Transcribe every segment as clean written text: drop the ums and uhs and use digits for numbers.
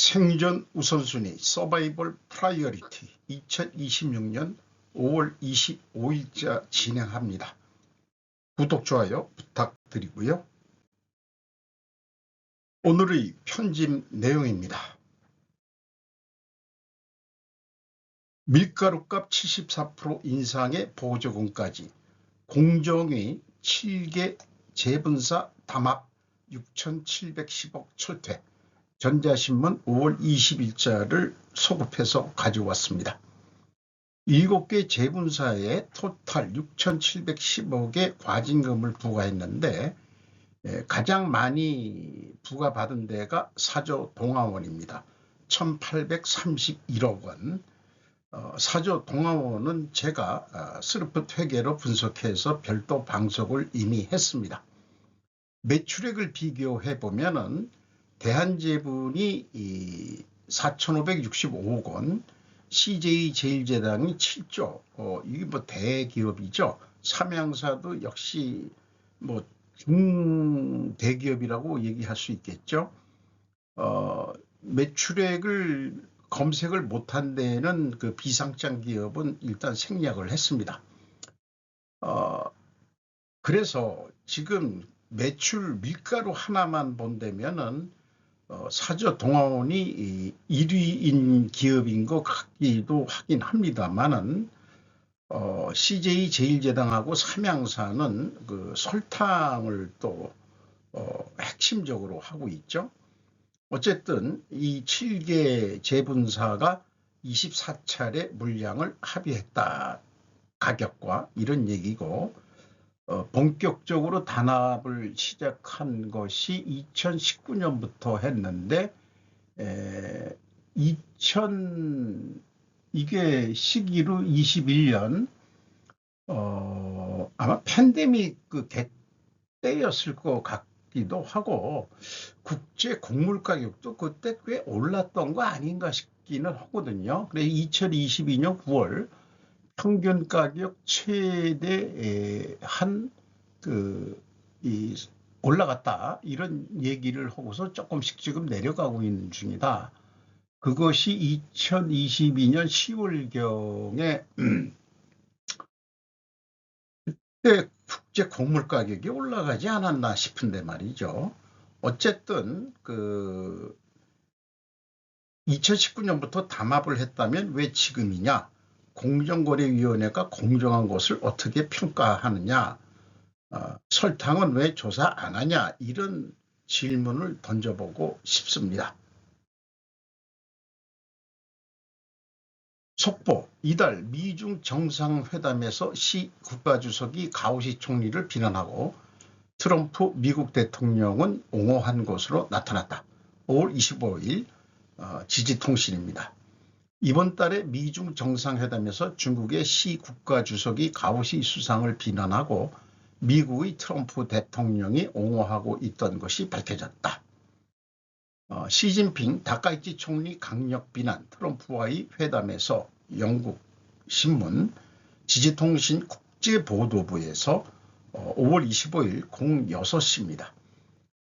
생존 우선순위 서바이벌 프라이어리티 2026년 5월 25일자 진행합니다. 구독, 좋아요 부탁드리고요. 오늘의 편집 내용입니다. 밀가루값 74% 인상의 보조금까지, 공정위 7개 재분사 담합 6,710억 철퇴. 전자신문 5월 20일자를 소급해서 가져왔습니다. 7개 재분사에 토탈 6,710억의 과징금을 부과했는데 가장 많이 부과받은 데가 사저 동아원입니다. 1,831억 원. 사저 동아원은 제가 스르프 회계로 분석해서 별도 방송을 이미 했습니다. 매출액을 비교해 보면은 대한제분이 4,565억 원, CJ제일제당이 7조, 이게 뭐 대기업이죠. 삼양사도 역시 뭐 중대기업이라고 얘기할 수 있겠죠. 매출액을 검색을 못한 데는 그 비상장 기업은 일단 생략을 했습니다. 그래서 지금 매출 밀가루 하나만 본다면은 사저 동아원이 1위인 기업인 것 같기도 하긴 합니다만은 CJ제일제당하고 삼양사는 그 설탕을 또 핵심적으로 하고 있죠. 어쨌든 이 7개 재분사가 24차례 물량을 합의했다. 가격과 이런 얘기고, 본격적으로 단합을 시작한 것이 2019년부터 했는데 이게 시기로 21년 아마 팬데믹 그 때였을 것 같기도 하고, 국제 곡물 가격도 그때 꽤 올랐던 거 아닌가 싶기는 하거든요. 그래서 2022년 9월 평균 가격 최대 올라갔다, 이런 얘기를 하고서 조금씩 지금 내려가고 있는 중이다. 그것이 2022년 10월경에 그때 국제 곡물 가격이 올라가지 않았나 싶은데 말이죠. 어쨌든 2019년부터 담합을 했다면 왜 지금이냐? 공정거래위원회가 공정한 것을 어떻게 평가하느냐? 설탕은 왜 조사 안 하냐? 이런 질문을 던져보고 싶습니다. 속보, 이달 미중 정상회담에서 시 국가주석이 가오시 총리를 비난하고 트럼프 미국 대통령은 옹호한 것으로 나타났다. 5월 25일 지지통신입니다. 이번 달에 미중 정상회담에서 중국의 시 국가주석이 가오시 수상을 비난하고 미국의 트럼프 대통령이 옹호하고 있던 것이 밝혀졌다. 시진핑 다카이치 총리 강력 비난, 트럼프와의 회담에서 영국 신문 지지통신 국제보도부에서 5월 25일 06시입니다.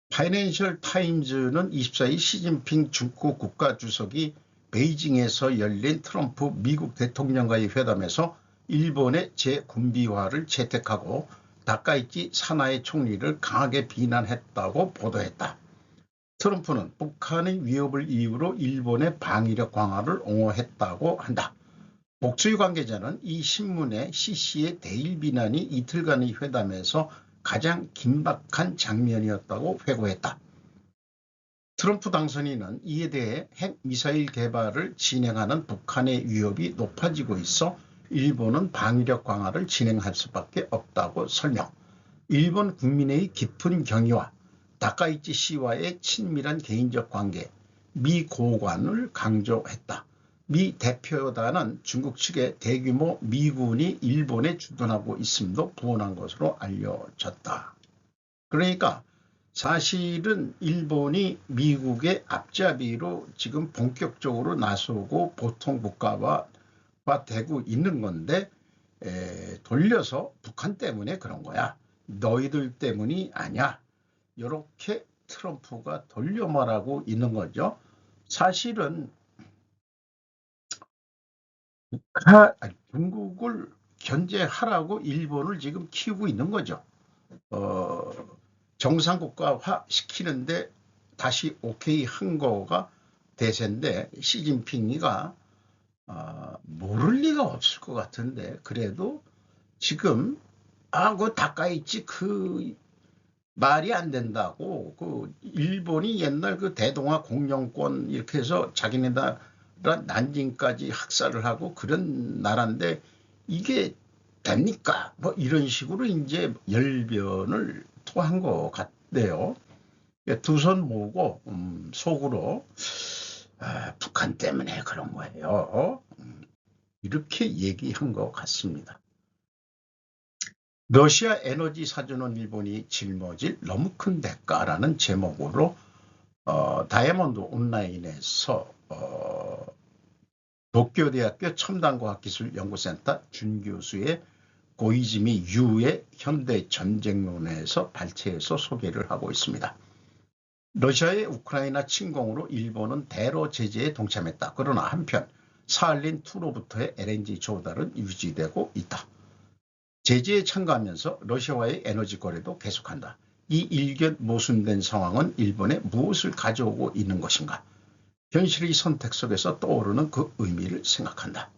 파이낸셜 타임즈는 24일 시진핑 중국 국가주석이 베이징에서 열린 트럼프 미국 대통령과의 회담에서 일본의 재군비화를 채택하고 다카이치 사나이 총리를 강하게 비난했다고 보도했다. 트럼프는 북한의 위협을 이유로 일본의 방위력 강화를 옹호했다고 한다. 목소리 관계자는 이 신문의 시씨의 대일 비난이 이틀간의 회담에서 가장 긴박한 장면이었다고 회고했다. 트럼프 당선인은 이에 대해 핵미사일 개발을 진행하는 북한의 위협이 높아지고 있어 일본은 방위력 강화를 진행할 수밖에 없다고 설명. 일본 국민의 깊은 경의와 다카이치 씨와의 친밀한 개인적 관계, 미 고관을 강조했다. 미 대표단은 중국 측의 대규모 미군이 일본에 주둔하고 있음도 부언한 것으로 알려졌다. 그러니까 사실은 일본이 미국의 앞잡이로 지금 본격적으로 나서고 보통 국가화 되고 있는 건데, 돌려서 북한 때문에 그런 거야. 너희들 때문이 아니야. 이렇게 트럼프가 돌려 말하고 있는 거죠. 사실은 중국을 견제하라고 일본을 지금 키우고 있는 거죠. 어, 정상국가화 시키는데 다시 오케이 한 거가 대세인데, 시진핑이가 모를 리가 없을 것 같은데, 그래도 지금 그 다카이치 그 말이 안 된다고, 그 일본이 옛날 그 대동아 공영권 이렇게 해서 자기네나라 난징까지 학살을 하고 그런 나라인데 이게 됩니까? 뭐 이런 식으로 이제 열변을 토한 것 같네요. 두 손 모으고 속으로 북한 때문에 그런 거예요. 이렇게 얘기한 것 같습니다. 러시아 에너지 사주는 일본이 짊어질 너무 큰 대가라는 제목으로 다이아몬드 온라인에서 도쿄대학교 첨단과학기술연구센터 준교수의 고이즈미 유의 현대전쟁론에서 발췌해서 소개를 하고 있습니다. 러시아의 우크라이나 침공으로 일본은 대러 제재에 동참했다. 그러나 한편 사할린2로부터의 LNG 조달은 유지되고 있다. 제재에 참가하면서 러시아와의 에너지 거래도 계속한다. 이 일견 모순된 상황은 일본에 무엇을 가져오고 있는 것인가? 현실의 선택 속에서 떠오르는 그 의미를 생각한다.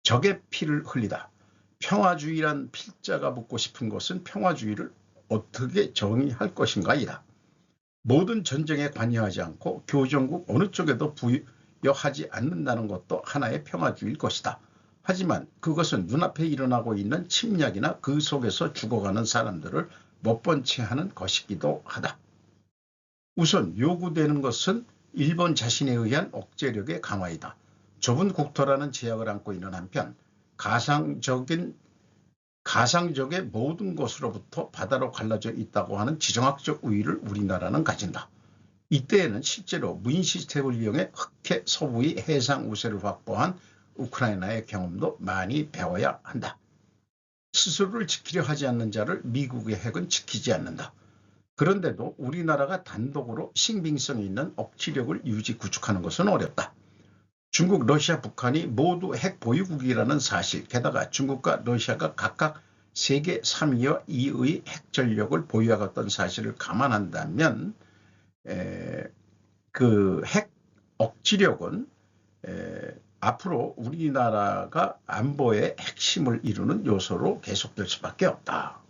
적의 피를 흘리다. 평화주의란 필자가 묻고 싶은 것은 평화주의를 어떻게 정의할 것인가이다. 모든 전쟁에 관여하지 않고 교정국 어느 쪽에도 부여하지 않는다는 것도 하나의 평화주의일 것이다. 하지만 그것은 눈앞에 일어나고 있는 침략이나 그 속에서 죽어가는 사람들을 못 본 채 하는 것이기도 하다. 우선 요구되는 것은 일본 자신에 의한 억제력의 강화이다. 좁은 국토라는 제약을 안고 있는 한편 가상적의 모든 것으로부터 바다로 갈라져 있다고 하는 지정학적 우위를 우리나라는 가진다. 이때에는 실제로 무인 시스템을 이용해 흑해 서부의 해상 우세를 확보한 우크라이나의 경험도 많이 배워야 한다. 스스로를 지키려 하지 않는 자를 미국의 핵은 지키지 않는다. 그런데도 우리나라가 단독으로 신빙성 있는 억지력을 유지 구축하는 것은 어렵다. 중국, 러시아, 북한이 모두 핵 보유국이라는 사실, 게다가 중국과 러시아가 각각 세계 3위와 2위의 핵 전력을 보유하였던 사실을 감안한다면 그 핵 억지력은 앞으로 우리나라가 안보의 핵심을 이루는 요소로 계속될 수밖에 없다.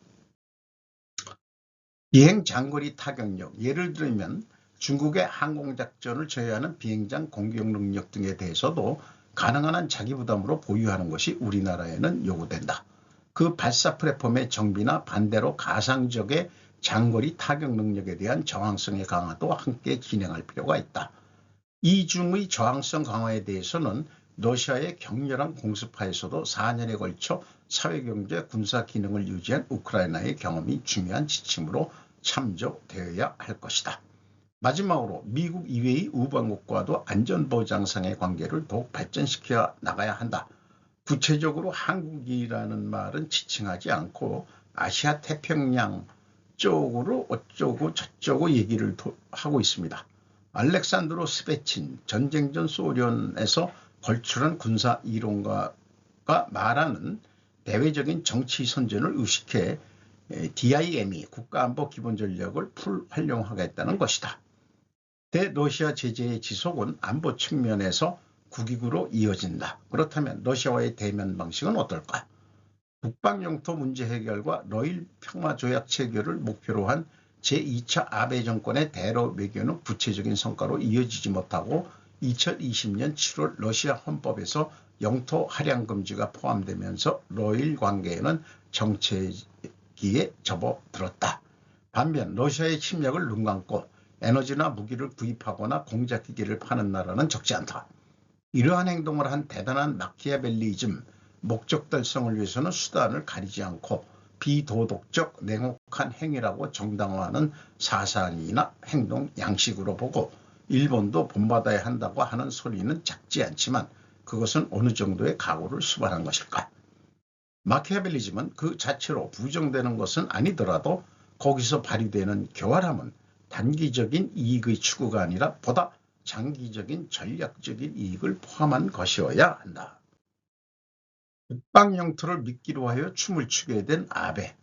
비행 장거리 타격력, 예를 들면 중국의 항공작전을 저해하는 비행장 공격 능력 등에 대해서도 가능한 한 자기 부담으로 보유하는 것이 우리나라에는 요구된다. 그 발사 플랫폼의 정비나 반대로 가상적의 장거리 타격 능력에 대한 저항성의 강화도 함께 진행할 필요가 있다. 이중의 저항성 강화에 대해서는 러시아의 격렬한 공습하에서도 4년에 걸쳐 사회경제 군사 기능을 유지한 우크라이나의 경험이 중요한 지침으로 참조되어야 할 것이다. 마지막으로 미국 이외의 우방국과도 안전보장상의 관계를 더욱 발전시켜 나가야 한다. 구체적으로 한국이라는 말은 지칭하지 않고 아시아 태평양 쪽으로 어쩌고 저쩌고 얘기를 하고 있습니다. 알렉산드로 스베친 전쟁 전 소련에서 걸출한 군사 이론가가 말하는 대외적인 정치 선전을 의식해 DIM이 국가안보 기본전력을 풀 활용하겠다는 것이다. 대러시아 제재의 지속은 안보 측면에서 국익으로 이어진다. 그렇다면 러시아와의 대면 방식은 어떨까? 북방영토 문제 해결과 러일 평화조약 체결을 목표로 한 제2차 아베 정권의 대러 외교는 구체적인 성과로 이어지지 못하고 2020년 7월 러시아 헌법에서 영토 할양 금지가 포함되면서 러일 관계에는 정체기에 접어들었다. 반면 러시아의 침략을 눈감고 에너지나 무기를 구입하거나 공작기기를 파는 나라는 적지 않다. 이러한 행동을 한 대단한 마키아벨리즘, 목적 달성을 위해서는 수단을 가리지 않고 비도덕적 냉혹한 행위라고 정당화하는 사상이나 행동 양식으로 보고 일본도 본받아야 한다고 하는 소리는 작지 않지만 그것은 어느 정도의 각오를 수반한 것일까? 마키아벨리즘은 그 자체로 부정되는 것은 아니더라도 거기서 발휘되는 교활함은 단기적인 이익의 추구가 아니라 보다 장기적인 전략적인 이익을 포함한 것이어야 한다. 북방 영토를 미끼로 하여 춤을 추게 된 아베.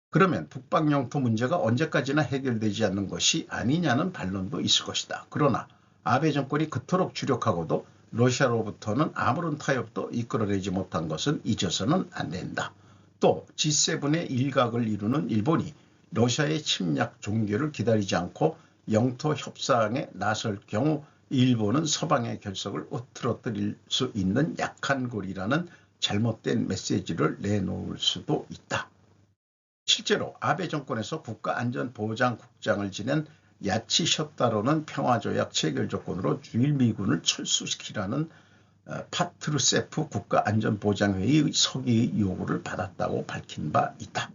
그러면 북방 영토 문제가 언제까지나 해결되지 않는 것이 아니냐는 반론도 있을 것이다. 그러나 아베 정권이 그토록 주력하고도 러시아로부터는 아무런 타협도 이끌어내지 못한 것은 잊어서는 안 된다. 또 G7의 일각을 이루는 일본이 러시아의 침략 종결을 기다리지 않고 영토 협상에 나설 경우 일본은 서방의 결석을 으트러뜨릴 수 있는 약한 고리라는 잘못된 메시지를 내놓을 수도 있다. 실제로 아베 정권에서 국가안전보장국장을 지낸 야치 셔타로는 평화조약 체결 조건으로 주일미군을 철수시키라는 파트루세프 국가안전보장회의 서기의 요구를 받았다고 밝힌 바 있다.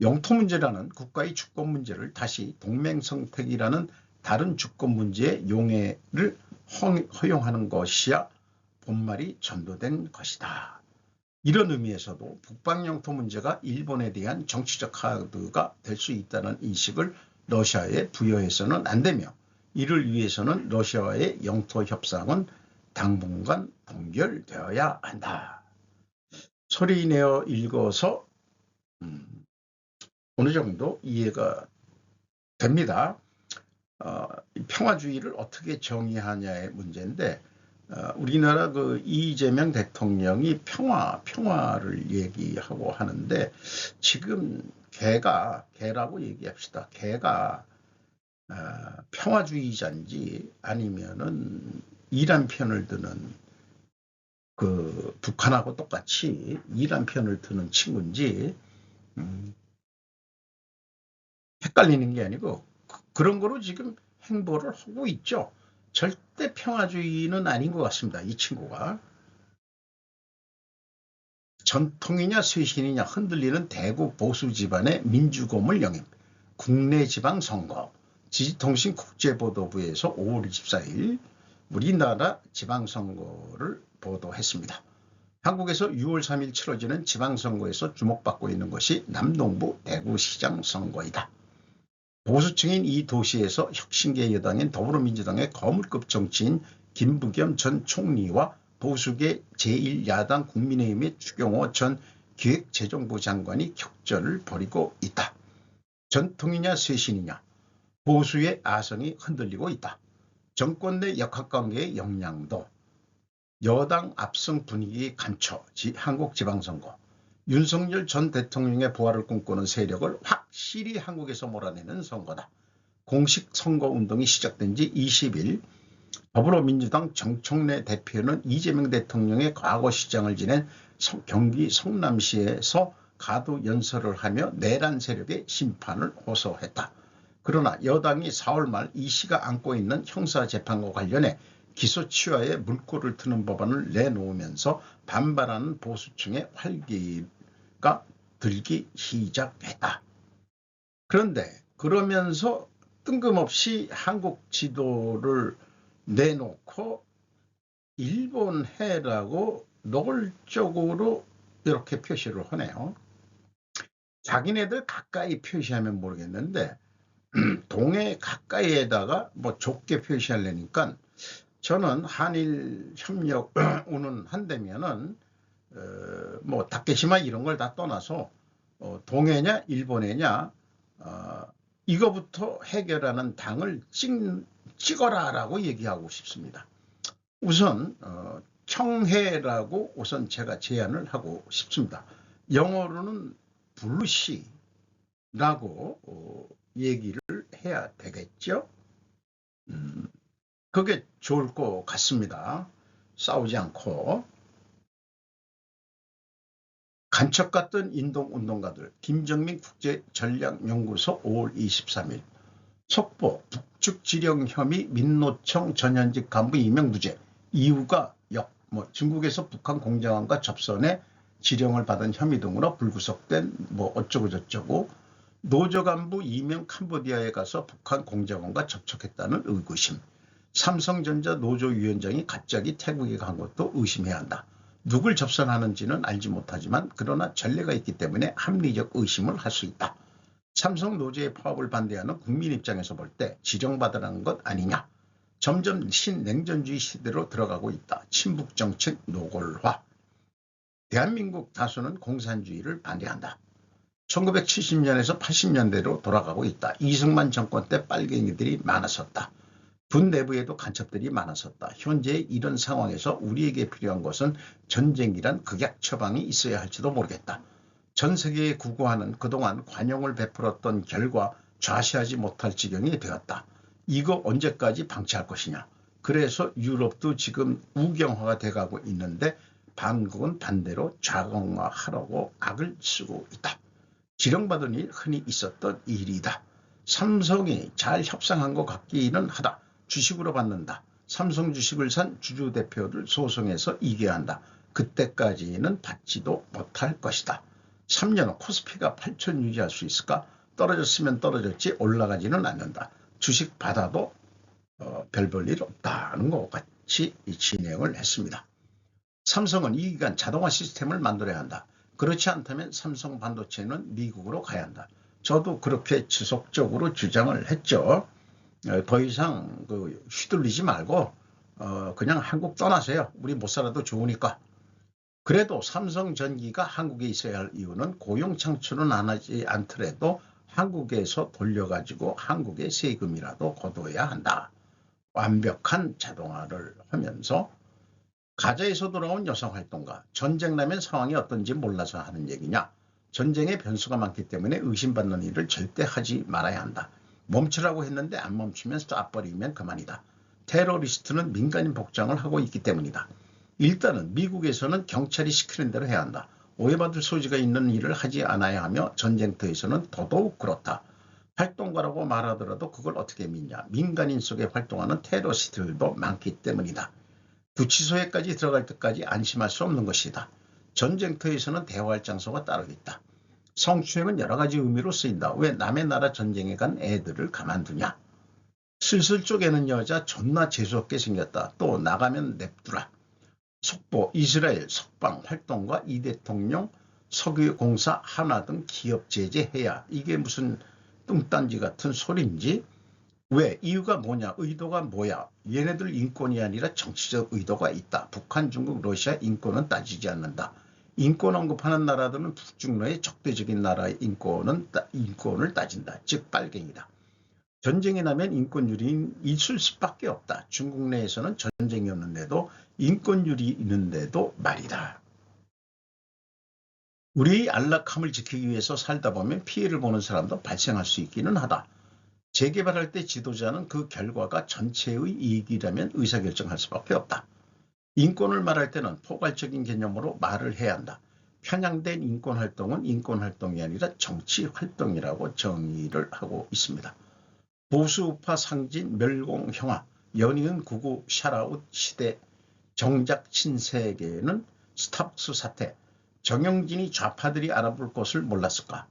영토 문제라는 국가의 주권 문제를 다시 동맹성택이라는 다른 주권 문제의 용해를 허용하는 것이야 본말이 전도된 것이다. 이런 의미에서도 북방 영토 문제가 일본에 대한 정치적 카드가 될 수 있다는 인식을 러시아에 부여해서는 안 되며, 이를 위해서는 러시아와의 영토 협상은 당분간 동결되어야 한다. 소리 내어 읽어서 어느 정도 이해가 됩니다. 평화주의를 어떻게 정의하냐의 문제인데, 우리나라 그 이재명 대통령이 평화를 얘기하고 하는데, 지금 개라고 얘기합시다. 개가 평화주의자인지 아니면은 이란 편을 드는 그 북한하고 똑같이 이란 편을 드는 친구인지 헷갈리는 게 아니고 그런 거로 지금 행보를 하고 있죠. 절대 평화주의는 아닌 것 같습니다. 이 친구가. 전통이냐 쇄신이냐 흔들리는 대구 보수 집안의 민주고물 영입. 국내 지방선거. 지지통신 국제보도부에서 5월 24일 우리나라 지방선거를 보도했습니다. 한국에서 6월 3일 치러지는 지방선거에서 주목받고 있는 것이 남동부 대구시장 선거이다. 보수층인 이 도시에서 혁신계 여당인 더불어민주당의 거물급 정치인 김부겸 전 총리와 보수계 제1야당 국민의힘의 추경호 전 기획재정부 장관이 격전을 벌이고 있다. 전통이냐 쇄신이냐, 보수의 아성이 흔들리고 있다. 정권 내 역학관계의 영향도, 여당 압승 분위기 감춰 한국 지방선거, 윤석열 전 대통령의 부활을 꿈꾸는 세력을 확실히 한국에서 몰아내는 선거다. 공식 선거운동이 시작된 지 20일 더불어민주당 정청래 대표는 이재명 대통령의 과거 시장을 지낸 경기 성남시에서 가도 연설을 하며 내란 세력의 심판을 호소했다. 그러나 여당이 4월 말 이 씨가 안고 있는 형사재판과 관련해 기소치하에 물꼬를 트는 법안을 내놓으면서 반발하는 보수층의 활기가 들기 시작했다. 그런데 그러면서 뜬금없이 한국 지도를 내놓고 일본해라고 노골적으로 이렇게 표시를 하네요. 자기네들 가까이 표시하면 모르겠는데 동해 가까이에다가 뭐 좁게 표시하려니까 저는 한일 협력 운운한다면은 뭐 다케시마 이런 걸 다 떠나서 동해냐 일본해냐 이거부터 해결하는 당을 찍어라라고 얘기하고 싶습니다. 우선 청해라고 우선 제가 제안을 하고 싶습니다. 영어로는 블루시라고 얘기를 해야 되겠죠. 그게 좋을 것 같습니다. 싸우지 않고. 간첩 같던 인동운동가들. 김정민 국제전략연구소 5월 23일. 속보 북측 지령 혐의 민노총 전현직 간부 임명 무죄. 이유가 중국에서 북한 공장원과 접선해 지령을 받은 혐의 등으로 불구속된 어쩌고 저쩌고. 노조 간부 이명 캄보디아에 가서 북한 공장원과 접촉했다는 의구심. 삼성전자 노조위원장이 갑자기 태국에 간 것도 의심해야 한다. 누굴 접선하는지는 알지 못하지만 그러나 전례가 있기 때문에 합리적 의심을 할 수 있다. 삼성 노조의 파업을 반대하는 국민 입장에서 볼 때 지령받으라는 것 아니냐. 점점 신냉전주의 시대로 들어가고 있다. 친북정책 노골화. 대한민국 다수는 공산주의를 반대한다. 1970년에서 80년대로 돌아가고 있다. 이승만 정권 때 빨갱이들이 많았었다. 군 내부에도 간첩들이 많았었다. 현재 이런 상황에서 우리에게 필요한 것은 전쟁이란 극약 처방이 있어야 할지도 모르겠다. 전 세계에 구구하는 그동안 관용을 베풀었던 결과 좌시하지 못할 지경이 되었다. 이거 언제까지 방치할 것이냐. 그래서 유럽도 지금 우경화가 돼가고 있는데 한국은 반대로 좌경화하려고 악을 쓰고 있다. 지령받은 일 흔히 있었던 일이다. 삼성이 잘 협상한 것 같기는 하다. 주식으로 받는다. 삼성 주식을 산 주주대표를 소송해서 이겨야 한다. 그때까지는 받지도 못할 것이다. 3년 후 코스피가 8천 유지할 수 있을까? 떨어졌으면 떨어졌지 올라가지는 않는다. 주식 받아도 별 볼 일 없다는 것 같이 진행을 했습니다. 삼성은 이 기간 자동화 시스템을 만들어야 한다. 그렇지 않다면 삼성 반도체는 미국으로 가야 한다. 저도 그렇게 지속적으로 주장을 했죠. 더 이상 휘둘리지 말고 그냥 한국 떠나세요. 우리 못 살아도 좋으니까. 그래도 삼성전기가 한국에 있어야 할 이유는 고용 창출은 안 하지 않더라도 한국에서 돌려가지고 한국의 세금이라도 거둬야 한다. 완벽한 자동화를 하면서 가자에서 돌아온 여성활동가, 전쟁 나면 상황이 어떤지 몰라서 하는 얘기냐. 전쟁에 변수가 많기 때문에 의심받는 일을 절대 하지 말아야 한다. 멈추라고 했는데 안 멈추면 쏴버리면 그만이다. 테러리스트는 민간인 복장을 하고 있기 때문이다. 일단은 미국에서는 경찰이 시키는 대로 해야 한다. 오해받을 소지가 있는 일을 하지 않아야 하며 전쟁터에서는 더더욱 그렇다. 활동가라고 말하더라도 그걸 어떻게 믿냐. 민간인 속에 활동하는 테러리스트들도 많기 때문이다. 구치소에까지 들어갈 때까지 안심할 수 없는 것이다. 전쟁터에서는 대화할 장소가 따로 있다. 성추행은 여러 가지 의미로 쓰인다. 왜 남의 나라 전쟁에 간 애들을 가만두냐. 슬슬 쪼개는 여자 존나 재수없게 생겼다. 또 나가면 냅두라. 속보, 이스라엘, 석방 활동과 이 대통령, 석유공사, 한화 등 기업 제재해야. 이게 무슨 뚱딴지 같은 소리인지. 왜? 이유가 뭐냐? 의도가 뭐야? 얘네들 인권이 아니라 정치적 의도가 있다. 북한, 중국, 러시아 인권은 따지지 않는다. 인권 언급하는 나라들은 북중러의 적대적인 나라의 인권을 따진다. 즉 빨갱이다. 전쟁이 나면 인권유리는 있을 수밖에 없다. 중국 내에서는 전쟁이 없는데도 인권유리 있는데도 말이다. 우리의 안락함을 지키기 위해서 살다 보면 피해를 보는 사람도 발생할 수 있기는 하다. 재개발할 때 지도자는 그 결과가 전체의 이익이라면 의사결정할 수밖에 없다. 인권을 말할 때는 포괄적인 개념으로 말을 해야 한다. 편향된 인권활동은 인권활동이 아니라 정치활동이라고 정의를 하고 있습니다. 보수우파 상진 멸공형화, 연이은 구구 샤라웃 시대, 정작 신세계는 스타벅스 사태, 정영진이 좌파들이 알아볼 것을 몰랐을까?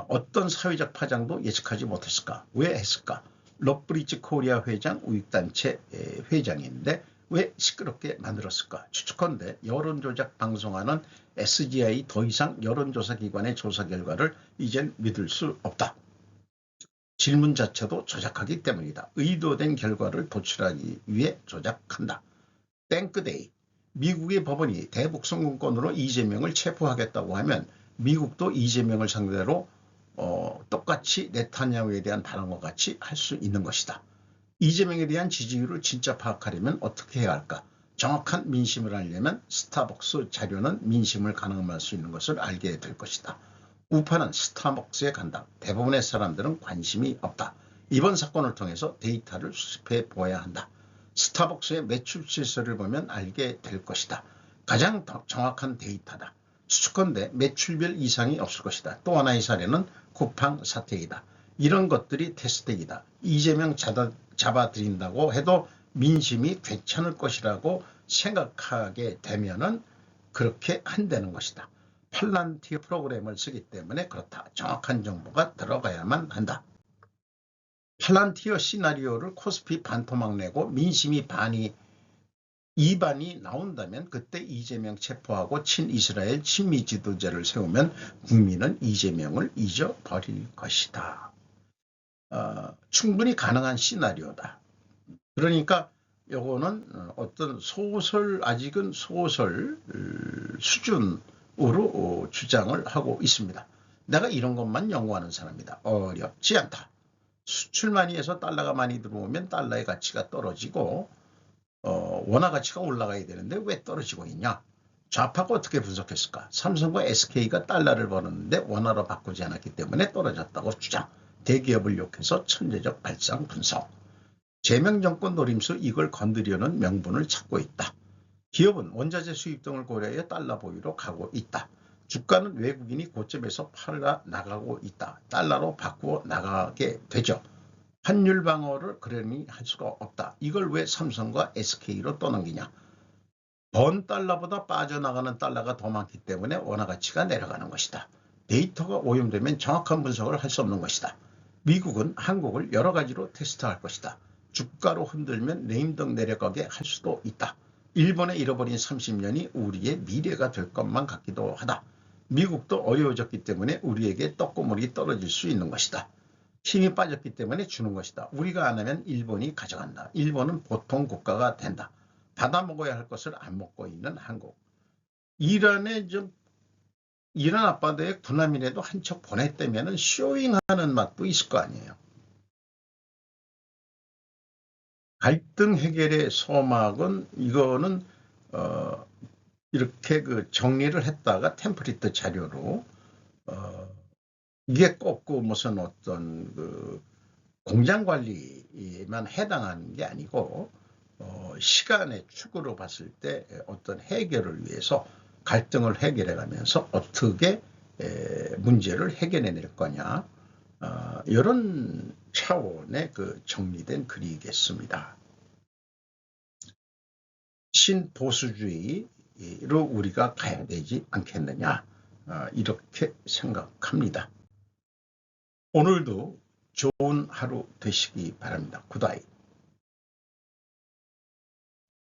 어떤 사회적 파장도 예측하지 못했을까? 왜 했을까? 러브리지 코리아 회장 우익단체 회장인데 왜 시끄럽게 만들었을까? 추측컨대 여론조작 방송하는 SGI 더 이상 여론조사 기관의 조사 결과를 이젠 믿을 수 없다. 질문 자체도 조작하기 때문이다. 의도된 결과를 도출하기 위해 조작한다. 땡크데이. 미국의 법원이 대북 성공권으로 이재명을 체포하겠다고 하면 미국도 이재명을 상대로 똑같이 네타냐후에 대한 발언과 같이 할 수 있는 것이다. 이재명에 대한 지지율을 진짜 파악하려면 어떻게 해야 할까? 정확한 민심을 알려면 스타벅스 자료는 민심을 가늠할 수 있는 것을 알게 될 것이다. 우파는 스타벅스에 간다. 대부분의 사람들은 관심이 없다. 이번 사건을 통해서 데이터를 수집해 보아야 한다. 스타벅스의 매출 실서를 보면 알게 될 것이다. 가장 정확한 데이터다. 수축컨대 매출별 이상이 없을 것이다. 또 하나의 사례는 쿠팡 사태이다. 이런 것들이 테스트이다. 이재명 잡아들인다고 해도 민심이 괜찮을 것이라고 생각하게 되면은 그렇게 한다는 것이다. 팔란티어 프로그램을 쓰기 때문에 그렇다. 정확한 정보가 들어가야만 한다. 팔란티어 시나리오를 코스피 반토막 내고 민심이 이반이 나온다면 그때 이재명 체포하고 친이스라엘 친미 지도자를 세우면 국민은 이재명을 잊어버릴 것이다. 충분히 가능한 시나리오다. 그러니까 요거는 어떤 소설, 아직은 소설 수준으로 주장을 하고 있습니다. 내가 이런 것만 연구하는 사람이다. 어렵지 않다. 수출만이 해서 달러가 많이 들어오면 달러의 가치가 떨어지고 원화 가치가 올라가야 되는데 왜 떨어지고 있냐? 좌파가 어떻게 분석했을까? 삼성과 SK가 달러를 벌었는데 원화로 바꾸지 않았기 때문에 떨어졌다고 주장. 대기업을 욕해서 천재적 발상 분석. 제명정권 노림수 이걸 건드려는 명분을 찾고 있다. 기업은 원자재 수입 등을 고려해 달러 보유로 가고 있다. 주가는 외국인이 고점에서 팔아 나가고 있다. 달러로 바꾸어 나가게 되죠. 환율 방어를 그러니 할 수가 없다. 이걸 왜 삼성과 SK로 떠넘기냐. 번 달러보다 빠져나가는 달러가 더 많기 때문에 원화 가치가 내려가는 것이다. 데이터가 오염되면 정확한 분석을 할 수 없는 것이다. 미국은 한국을 여러 가지로 테스트할 것이다. 주가로 흔들면 레임덕 내려가게 할 수도 있다. 일본의 잃어버린 30년이 우리의 미래가 될 것만 같기도 하다. 미국도 어려워졌기 때문에 우리에게 떡고물이 떨어질 수 있는 것이다. 힘이 빠졌기 때문에 주는 것이다. 우리가 안 하면 일본이 가져간다. 일본은 보통 국가가 된다. 받아 먹어야 할 것을 안 먹고 있는 한국. 이란 앞바다에 군함이라도 한 척 보냈다면 쇼잉하는 맛도 있을 거 아니에요. 갈등 해결의 소막은 이거는 이렇게 그 정리를 했다가 템플릿 자료로 이게 꼭 그 무슨 어떤 그 공장 관리에만 해당하는 게 아니고 시간의 축으로 봤을 때 어떤 해결을 위해서 갈등을 해결해 가면서 어떻게 문제를 해결해 낼 거냐 이런 차원의 그 정리된 글이겠습니다. 신보수주의로 우리가 가야 되지 않겠느냐 이렇게 생각합니다. 오늘도 좋은 하루 되시기 바랍니다. 굿나잇.